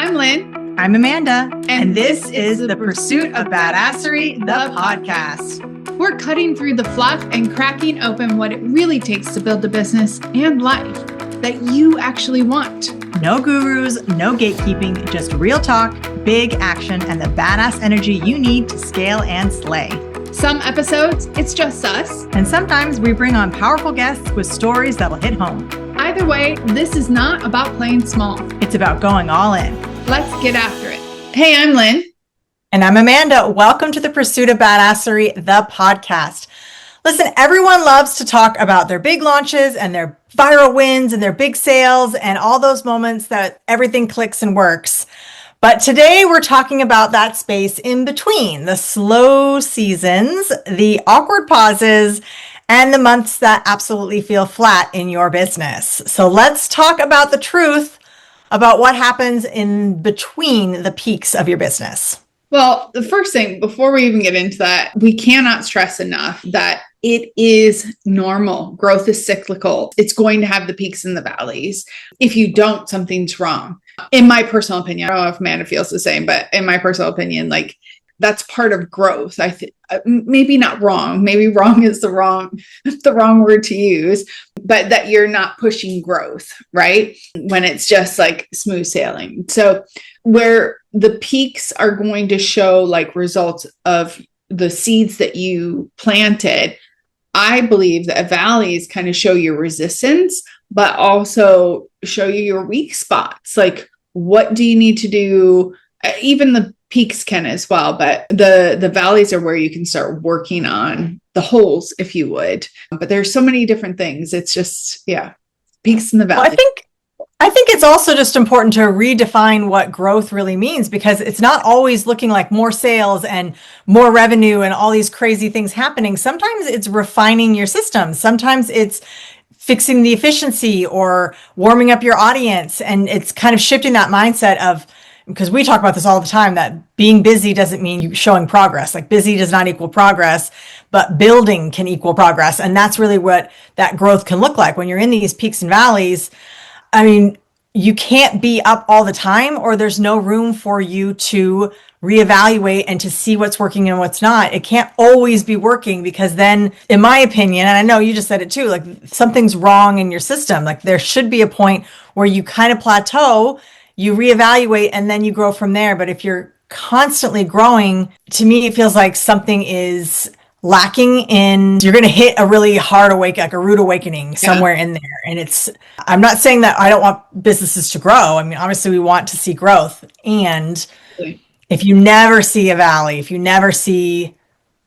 I'm Lynn. I'm Amanda. And this is the Pursuit of Badasserie, the podcast. We're cutting through the fluff and cracking open what it really takes to build a business and life that you actually want. No gurus, no gatekeeping, just real talk, big action, and the badass energy you need to scale and slay. Some episodes, it's just us. And sometimes we bring on powerful guests with stories that'll hit home. Either way, this is not about playing small. It's about going all in. Let's get after it. Hey, I'm Lynn. And I'm Amanda. Welcome to the Pursuit of Badasserie, the podcast. Listen, everyone loves to talk about their big launches and their viral wins and their big sales and all those moments that everything clicks and works. But today we're talking about that space in between, the slow seasons, the awkward pauses, and the months that absolutely feel flat in your business. So let's talk about the truth about what happens in between the peaks of your business. Well, the first thing, before we even get into that, we cannot stress enough that it is normal. Growth is cyclical. It's going to have the peaks and the valleys. If you don't, something's wrong. In my personal opinion, I don't know if Amanda feels the same, but in my personal opinion, that's part of growth. I think maybe not wrong. Maybe wrong is the wrong word to use, but that you're not pushing growth, right? When it's just like smooth sailing. So where the peaks are going to show like results of the seeds that you planted, I believe that valleys kind of show your resistance, but also show you your weak spots. Like, what do you need to do? Even the peaks can as well, but the valleys are where you can start working on the holes, if you would. But there's so many different things. It's just, peaks in the valley. Well, I think it's also just important to redefine what growth really means, because it's not always looking like more sales and more revenue and all these crazy things happening. Sometimes it's refining your system. Sometimes it's fixing the efficiency or warming up your audience. And it's kind of shifting that mindset of, because we talk about this all the time, that being busy doesn't mean you showing progress. Like, busy does not equal progress, but building can equal progress. And that's really what that growth can look like when you're in these peaks and valleys. I mean, you can't be up all the time, or there's no room for you to reevaluate and to see what's working and what's not. It can't always be working, because then, in my opinion, and I know you just said it too, like something's wrong in your system. Like, there should be a point where you kind of plateau, you reevaluate, and then you grow from there. But if you're constantly growing, to me, it feels like something is lacking in, you're going to hit a really hard like a rude awakening somewhere in there. And I'm not saying that I don't want businesses to grow. I mean, obviously we want to see growth. And if you never see a valley, if you never see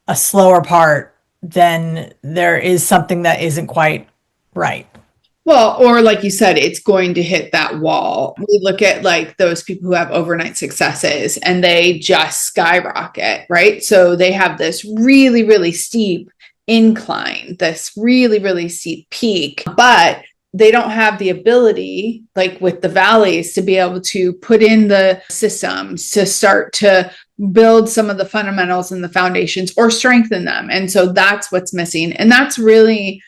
a slower part, then there is something that isn't quite right. Well, or like you said, it's going to hit that wall. We look at like those people who have overnight successes and they just skyrocket, right? So they have this really, really steep incline, this really, really steep peak, but they don't have the ability, like with the valleys, to be able to put in the systems to start to build some of the fundamentals and the foundations or strengthen them. And so that's what's missing. And that's really,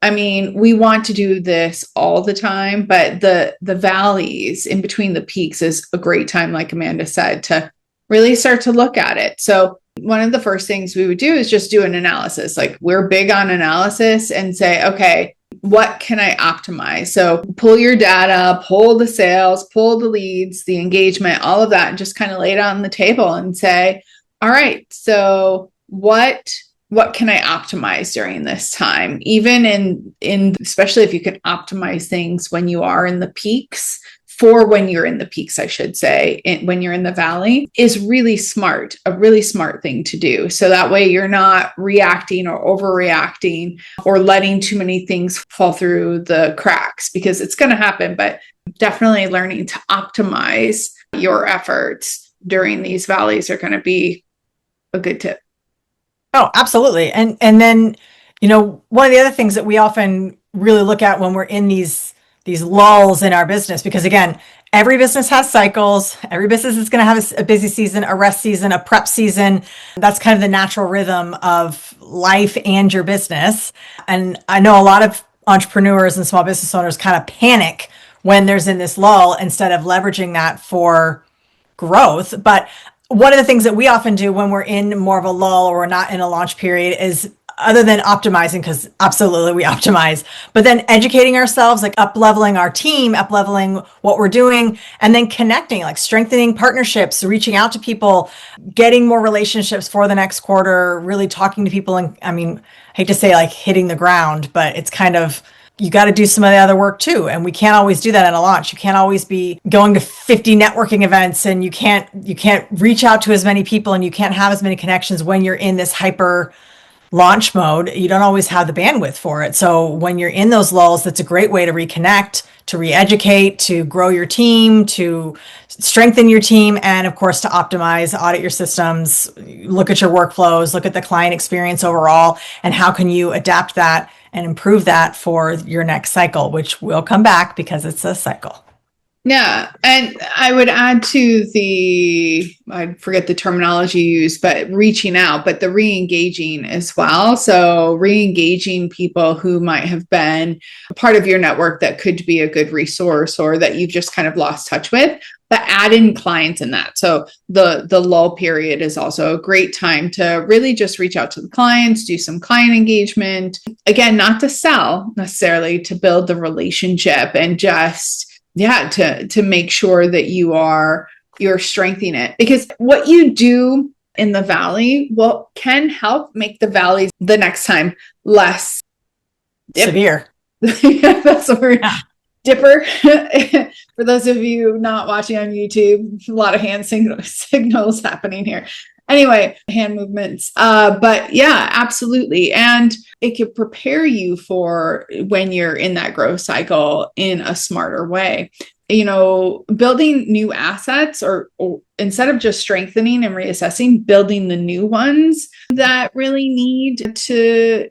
I mean, we want to do this all the time, but the valleys in between the peaks is a great time, like Amanda said, to really start to look at it. So one of the first things we would do is just do an analysis. Like, we're big on analysis, and say, okay, what can I optimize? So pull your data, pull the sales, pull the leads, the engagement, all of that, and just kind of lay it on the table and say, all right, so what can I optimize during this time? Even in especially if you can optimize things when you are in the peaks, for when you're in the peaks, I should say, when you're in the valley, is really smart, a really smart thing to do. So that way you're not reacting or overreacting or letting too many things fall through the cracks, because it's going to happen, but definitely learning to optimize your efforts during these valleys are going to be a good tip. Oh, absolutely. And then, one of the other things that we often really look at when we're in these lulls in our business, because again, every business has cycles. Every business is going to have a busy season, a rest season, a prep season. That's kind of the natural rhythm of life and your business. And I know a lot of entrepreneurs and small business owners kind of panic when there's in this lull, instead of leveraging that for growth. But one of the things that we often do when we're in more of a lull or we're not in a launch period is, other than optimizing, because absolutely we optimize, but then educating ourselves, like up-leveling our team, up-leveling what we're doing, and then connecting, like strengthening partnerships, reaching out to people, getting more relationships for the next quarter, really talking to people. And I mean, I hate to say like hitting the ground, but it's kind of, you got to do some of the other work too. And we can't always do that in a launch. You can't always be going to 50 networking events, and you can't reach out to as many people, and you can't have as many connections when you're in this hyper launch mode. You don't always have the bandwidth for it. So when you're in those lulls, that's a great way to reconnect, to re-educate, to grow your team, to strengthen your team, and of course to optimize, audit your systems, look at your workflows, look at the client experience overall, and how can you adapt that and improve that for your next cycle, which will come back because it's a cycle. Yeah. And I would add to I forget the terminology used, but reaching out, but the re-engaging as well. So re-engaging people who might have been a part of your network that could be a good resource or that you've just kind of lost touch with, but add in clients in that. So the lull period is also a great time to really just reach out to the clients, do some client engagement. Again, not to sell necessarily, to build the relationship and just to make sure that you're strengthening it, because what you do in the valley can help make the valleys the next time less severe. That's the word. Yeah. Dipper. For those of you not watching on YouTube, a lot of hand signals happening here. Anyway, hand movements. But yeah, absolutely. And it could prepare you for when you're in that growth cycle in a smarter way. Building new assets or instead of just strengthening and reassessing, building the new ones that really need to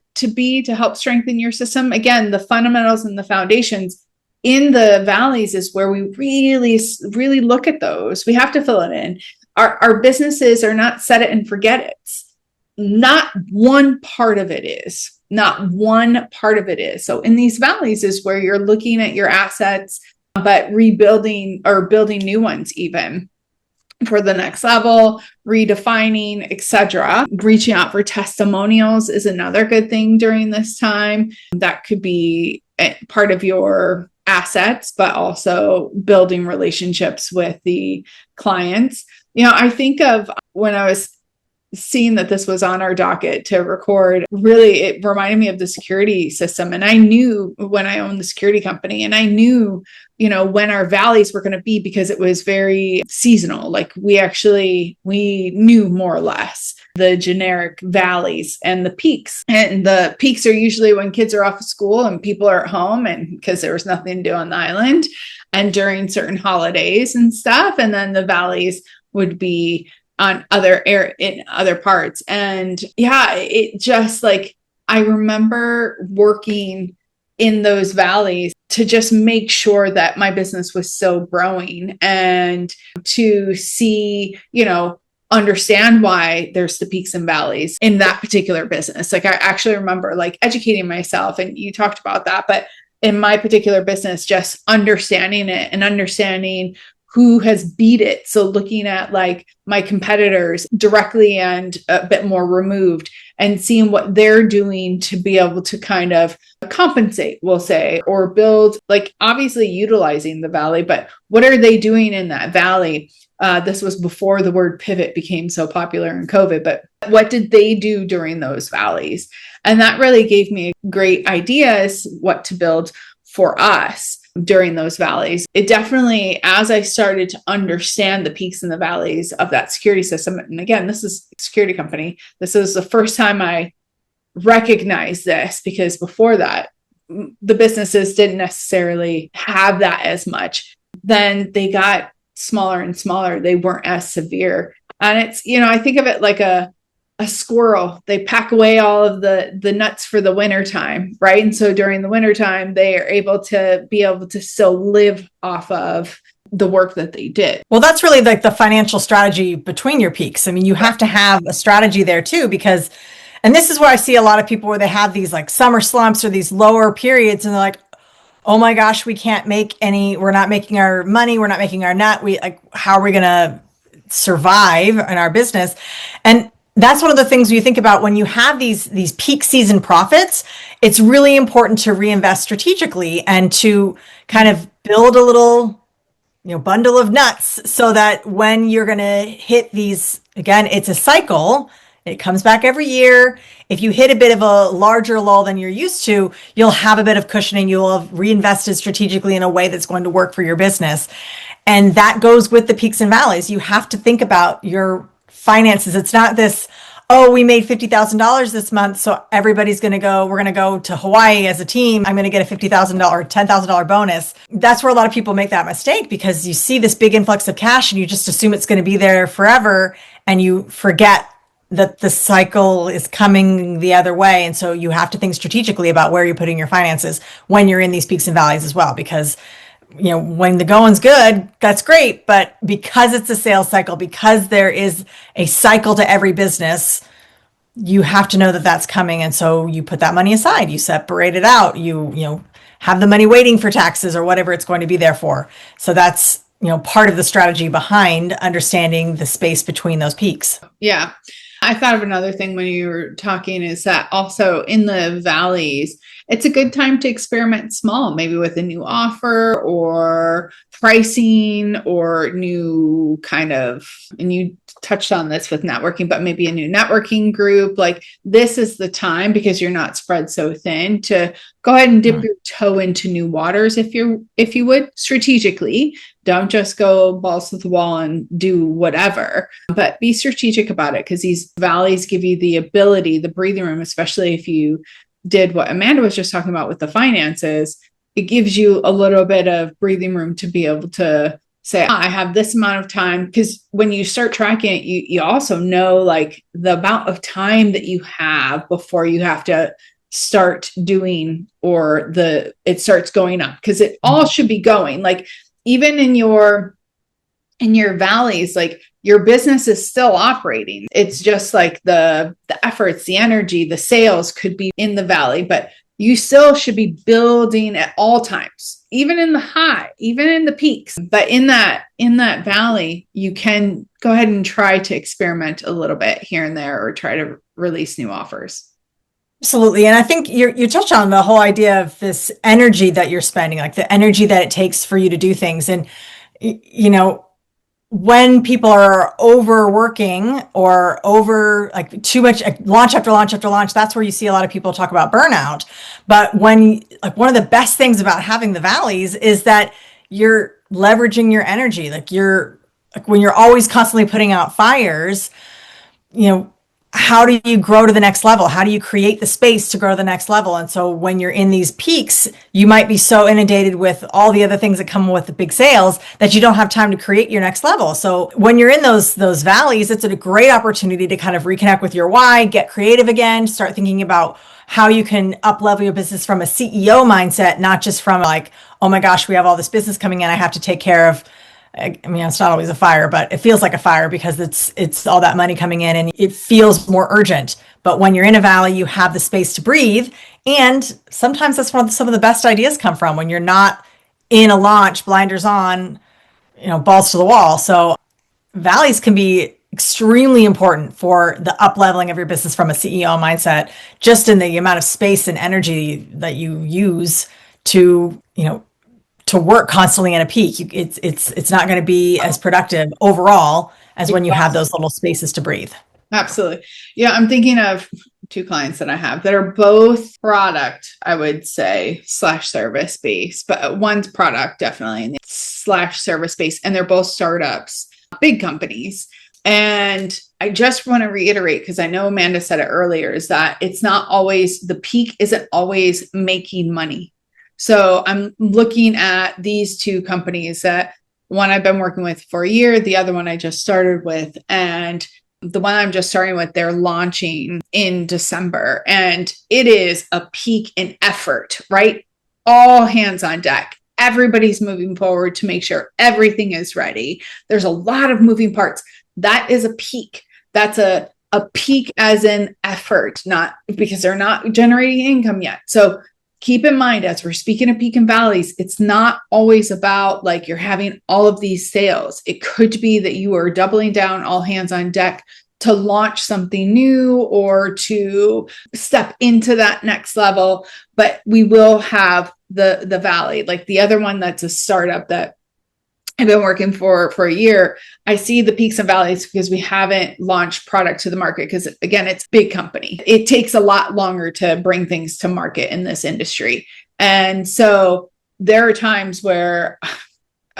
help strengthen your system. Again, the fundamentals and the foundations in the valleys is where we really, really look at those. We have to fill it in. Our businesses are not set it and forget it. Not one part of it is. Not one part of it is. So in these valleys is where you're looking at your assets, but rebuilding or building new ones even for the next level, redefining, etc. Reaching out for testimonials is another good thing during this time. That could be part of your assets, but also building relationships with the clients. I think of when I was seeing that this was on our docket to record, really, it reminded me of the security system. And I knew when I owned the security company, and I knew, when our valleys were going to be, because it was very seasonal. Like we knew more or less the generic valleys and the peaks. And the peaks are usually when kids are off of school and people are at home, and because there was nothing to do on the island, and during certain holidays and stuff. And then the valleys would be on in other parts. And yeah, it just like, I remember working in those valleys to just make sure that my business was still growing, and to see, understand why there's the peaks and valleys in that particular business. Like I actually remember like educating myself, and you talked about that, but in my particular business, just understanding it and understanding who has beat it. So looking at like my competitors directly and a bit more removed, and seeing what they're doing to be able to kind of compensate, we'll say, or build, like obviously utilizing the valley, but what are they doing in that valley? This was before the word pivot became so popular in COVID, but what did they do during those valleys? And that really gave me great ideas what to build for us during those valleys. It definitely, as I started to understand the peaks and the valleys of that security system, and again, this is a security company. This is the first time I recognized this, because before that, the businesses didn't necessarily have that as much. Then they got smaller and smaller. They weren't as severe. And it's, I think of it like a squirrel. They pack away all of the nuts for the winter time, right? And so during the winter time, they are able to still live off of the work that they did. Well, that's really like the financial strategy between your peaks. I mean, you have to have a strategy there too, because, and this is where I see a lot of people where they have these like summer slumps or these lower periods, and they're like, oh my gosh, we're not making our money. We're not making our net. How are we going to survive in our business. And that's one of the things you think about when you have these peak season profits. It's really important to reinvest strategically and to kind of build a little, bundle of nuts so that when you're going to hit these, again, it's a cycle. It comes back every year. If you hit a bit of a larger lull than you're used to, you'll have a bit of cushioning. You'll have reinvested strategically in a way that's going to work for your business. And that goes with the peaks and valleys. You have to think about your finances. It's not this, oh, we made $50,000 this month, so we're going to go to Hawaii as a team. I'm going to get a $50,000 or $10,000 bonus. That's where a lot of people make that mistake, because you see this big influx of cash and you just assume it's going to be there forever, and you forget that the cycle is coming the other way. And so you have to think strategically about where you're putting your finances when you're in these peaks and valleys as well, because when the going's good, that's great. But because it's a sales cycle, because there is a cycle to every business, you have to know that that's coming. And so you put that money aside, you separate it out, you have the money waiting for taxes or whatever it's going to be there for. So that's, part of the strategy behind understanding the space between those peaks. Yeah. I thought of another thing when you were talking, is that also in the valleys, it's a good time to experiment small, maybe with a new offer or pricing or new and you touched on this with networking, but maybe a new networking group. Like, this is the time, because you're not spread so thin, to go ahead and dip your toe into new waters if you would, strategically. Don't just go balls to the wall and do whatever, but be strategic about it, because these valleys give you the ability, the breathing room, especially if you did what Amanda was just talking about with the finances. It gives you a little bit of breathing room to be able to say, I have this amount of time. Because when you start tracking it, you also know, like, the amount of time that you have before you have to start doing, or it starts going up, because it all should be going. Like, even in your valleys, like, your business is still operating. It's just like the efforts, the energy, the sales could be in the valley, but you still should be building at all times, even in the high, even in the peaks. But in that valley, you can go ahead and try to experiment a little bit here and there, or try to release new offers. Absolutely. And I think you touched on the whole idea of this energy that you're spending, like the energy that it takes for you to do things. And, when people are overworking or like too much, launch after launch after launch, that's where you see a lot of people talk about burnout. But one of the best things about having the valleys is that you're leveraging your energy. When you're always constantly putting out fires, how do you grow to the next level? How do you create the space to grow to the next level? And so when you're in these peaks, you might be so inundated with all the other things that come with the big sales that you don't have time to create your next level. So when you're in those valleys, it's a great opportunity to kind of reconnect with your why, get creative again, start thinking about how you can up-level your business from a CEO mindset, not just from like, oh my gosh, we have all this business coming in, I have to take care of. It's not always a fire, but it feels like a fire because it's all that money coming in and it feels more urgent. But when you're in a valley, you have the space to breathe. And sometimes that's where some of the best ideas come from, when you're not in a launch, blinders on, balls to the wall. So valleys can be extremely important for the up leveling of your business from a CEO mindset, just in the amount of space and energy that you use to work constantly in a peak. It's not going to be as productive overall as when you have those little spaces to breathe. Absolutely. Yeah. I'm thinking of two clients that I have that are both product, I would say, /service based, but one's product definitely /service based. And they're both startups, big companies. And I just want to reiterate, because I know Amanda said it earlier, is that the peak isn't always making money. So I'm looking at these two companies, that one I've been working with for a year, the other one I just started with. And the one I'm just starting with, they're launching in December. And it is a peak in effort, right? All hands on deck. Everybody's moving forward to make sure everything is ready. There's a lot of moving parts. That is a peak. That's a peak as in effort, not because they're not generating income yet. So keep in mind, as we're speaking of peak and valleys, it's not always about like you're having all of these sales. It could be that you are doubling down, all hands on deck to launch something new or to step into that next level. But we will have the valley. Like the other one that's a startup that I've been working for a year. I see the peaks and valleys because we haven't launched product to the market because, again, it's a big company. It takes a lot longer to bring things to market in this industry. And so there are times where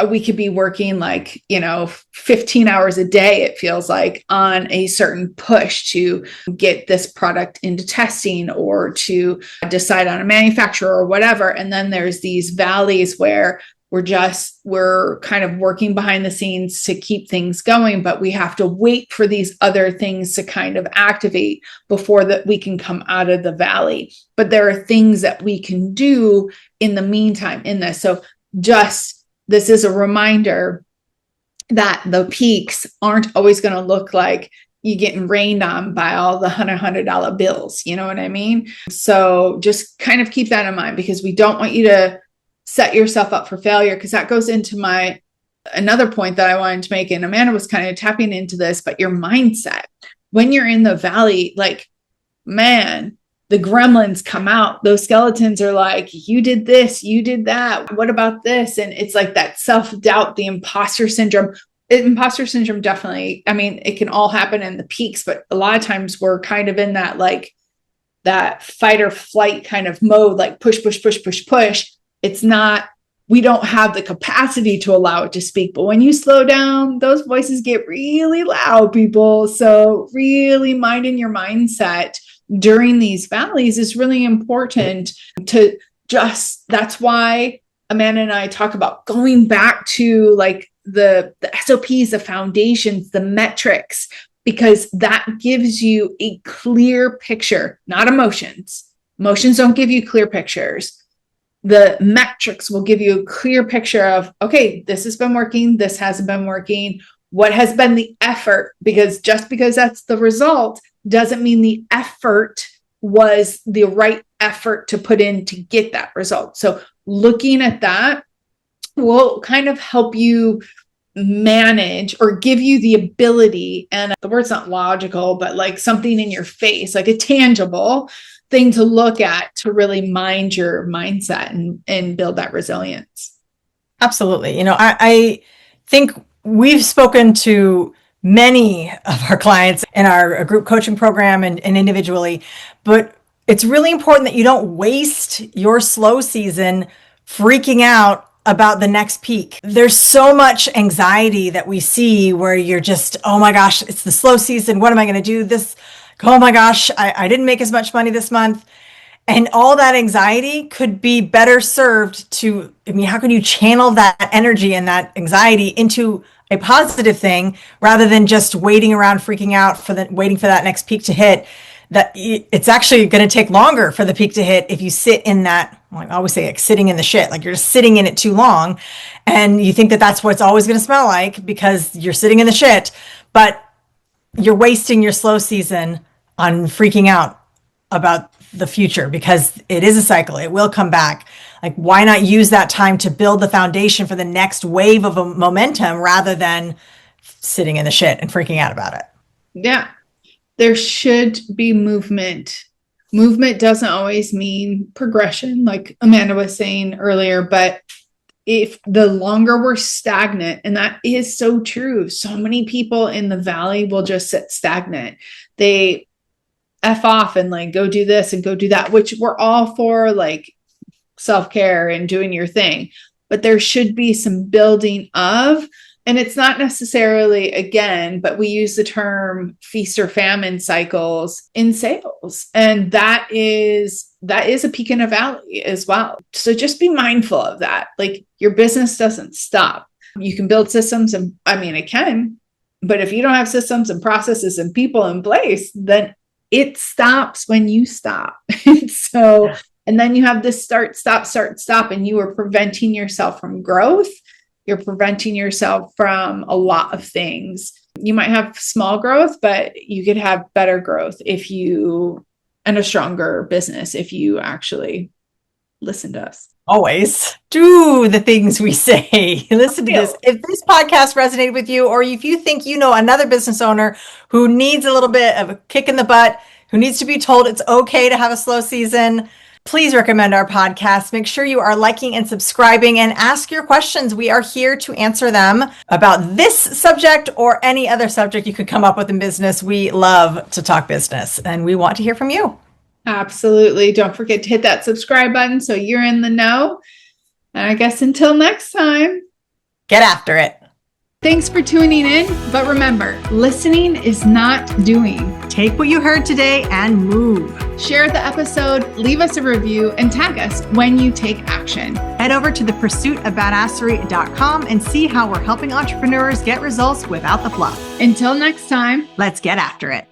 we could be working 15 hours a day, it feels like, on a certain push to get this product into testing or to decide on a manufacturer or whatever. And then there's these valleys where we're kind of working behind the scenes to keep things going, but we have to wait for these other things to kind of activate before that we can come out of the valley. But there are things that we can do in the meantime in this. So this is a reminder that the peaks aren't always going to look like you getting rained on by all the $100 bills. You know what I mean? So just kind of keep that in mind, because we don't want you to set yourself up for failure, because that goes into another point that I wanted to make. And Amanda was kind of tapping into this, but your mindset when you're in the valley, like, man, the gremlins come out. Those skeletons are like, you did this, you did that. What about this? And it's like that self-doubt, the imposter syndrome. Imposter syndrome, definitely. I mean, it can all happen in the peaks, but a lot of times we're kind of in that fight or flight kind of mode, like push, push, push, push, push. We don't have the capacity to allow it to speak. But when you slow down, those voices get really loud, people. So really minding your mindset during these valleys is really important that's why Amanda and I talk about going back to like the SOPs, the foundations, the metrics, because that gives you a clear picture, not emotions. Emotions don't give you clear pictures. The metrics will give you a clear picture of, okay, this has been working, this hasn't been working, what has been the effort, because just because that's the result doesn't mean the effort was the right effort to put in to get that result. So looking at that will kind of help you manage or give you the ability, and the word's not logical, but like something in your face, like a tangible thing to look at to really mind your mindset and build that resilience. Absolutely. I think we've spoken to many of our clients in our group coaching program and individually, but it's really important that you don't waste your slow season freaking out about the next peak. There's so much anxiety that we see where you're just, oh my gosh, it's the slow season. What am I going to do this? Oh my gosh, I didn't make as much money this month. And all that anxiety could be better served how can you channel that energy and that anxiety into a positive thing rather than just waiting around, freaking out waiting for that next peak to hit? That it's actually going to take longer for the peak to hit if you sit in that, I always say, like sitting in the shit, like you're just sitting in it too long and you think that that's what it's always going to smell like because you're sitting in the shit, but you're wasting your slow season on freaking out about the future because it is a cycle. It will come back. Like, why not use that time to build the foundation for the next wave of a momentum rather than sitting in the shit and freaking out about it? Yeah. There should be movement. Movement doesn't always mean progression, like Amanda was saying earlier, but if the longer we're stagnant, and that is so true, so many people in the valley will just sit stagnant. They F off and like go do this and go do that, which we're all for, like self-care and doing your thing, but there should be some building of. And it's not necessarily, again, but we use the term feast or famine cycles in sales. And that is a peak and a valley as well. So just be mindful of that. Like, your business doesn't stop. You can build systems it can, but if you don't have systems and processes and people in place, then it stops when you stop. And then you have this start, stop, and you are preventing yourself from growth. You're preventing yourself from a lot of things. You might have small growth, but you could have better growth and a stronger business if you actually listen to us. Always do the things we say. Listen to this. If this podcast resonated with you, or if you think you know another business owner who needs a little bit of a kick in the butt, who needs to be told it's okay to have a slow season, please recommend our podcast. Make sure you are liking and subscribing and ask your questions. We are here to answer them about this subject or any other subject you could come up with in business. We love to talk business and we want to hear from you. Absolutely. Don't forget to hit that subscribe button so you're in the know. And I guess until next time, get after it. Thanks for tuning in. But remember, listening is not doing. Take what you heard today and move. Share the episode, leave us a review, and tag us when you take action. Head over to the pursuitofbadasserie.com and see how we're helping entrepreneurs get results without the fluff. Until next time, let's get after it.